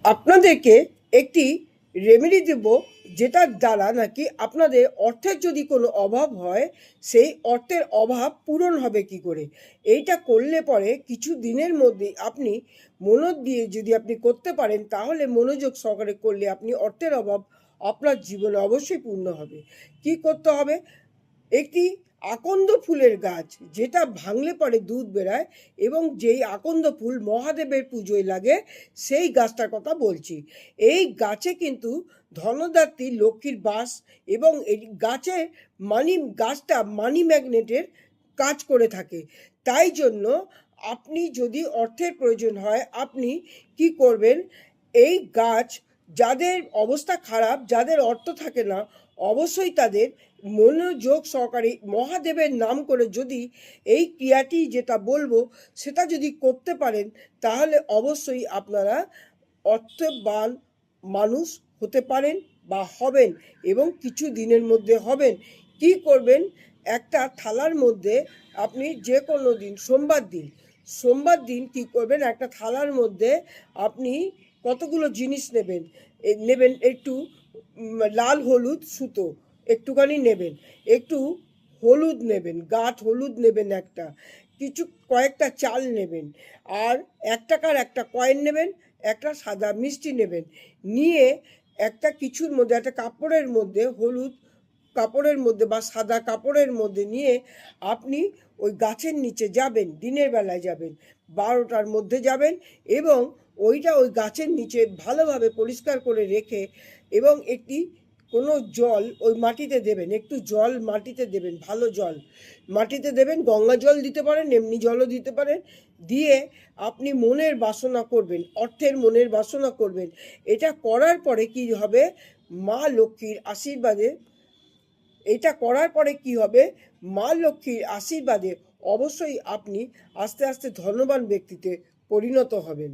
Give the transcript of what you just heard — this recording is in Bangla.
আপনাদেরকে একটি রেমেডি দেব, যেটার দ্বারা নাকি আপনাদের অর্থের যদি কোনো অভাব হয়, সেই অর্থের অভাব পূরণ হবে কি করে। এইটা করলে পরে কিছু দিনের মধ্যে আপনি মনোযোগ দিয়ে যদি আপনি করতে পারেন, তাহলে মনোযোগ সহকারে করলে আপনি অর্থের অভাব আপনার জীবনে অবশ্যই পূর্ণ হবে। কি করতে হবে? একটি আকন্দ ফুলের গাছ, যেটা ভাঙলে পরে দুধ বেরায়, এবং যেই আকন্দ ফুল মহাদেবের পুজোয় লাগে, সেই গাছটার কথা বলছি। এই গাছে কিন্তু ধনদাত্রী লক্ষ্মীর বাস, এবং এই গাছটা মানি ম্যাগনেটের কাজ করে থাকে। তাই জন্য আপনি যদি অর্থের প্রয়োজন হয়, আপনি কি করবেন? এই গাছ, যাদের অবস্থা খারাপ, যাদের অর্থ থাকে না, অবশ্যই তাদের মনোযোগ সহকারে মহাদেবের নাম করে যদি এই ক্রিয়াটি যেটা বলবো সেটা যদি করতে পারেন, তাহলে অবশ্যই আপনারা অর্থবান মানুষ হতে পারেন বা হবেন, এবং কিছু দিনের মধ্যে হবেন। কি করবেন? একটা থালার মধ্যে আপনি যে কোনো দিন, সোমবার দিন কি করবেন? একটা থালার মধ্যে আপনি কতগুলো জিনিস নেবেন। নেবেন একটু লাল হলুদ সুতো একটুখানি নেবেন, একটু হলুদ নেবেন, গাঁট হলুদ নেবেন, কয়েকটা চাল নেবেন, আর 1 টাকার একটা কয়েন নেবেন, একটা সাদা মিষ্টি নেবেন। নিয়ে একটা কিছুর মধ্যে, একটা কাপড়ের মধ্যে, হলুদ কাপড়ের মধ্যে বা সাদা কাপড়ের মধ্যে নিয়ে আপনি ওই গাছের নিচে যাবেন। দিনের বেলায় যাবেন, 12টার মধ্যে যাবেন, এবং ওই গাছের নিচে ভালোভাবে পরিষ্কার করে রেখে, এবং কোনো জল ওই মাটিতে দেবেন, একটু জল মাটিতে দেবেন, ভালো জল মাটিতে দেবেন, গঙ্গা জল দিতে পারেন, এমনি জলও দিতে পারেন। দিয়ে আপনি মনের বাসনা করবেন, অর্থের মনের বাসনা করবেন। এটা করার পরে কি হবে? মা লক্ষ্মীর আশীর্বাদে এটা করার পরে কি হবে? মা লক্ষ্মীর আশীর্বাদে অবশ্যই আপনি আস্তে আস্তে ধনবান ব্যক্তিতে পরিণত হবেন।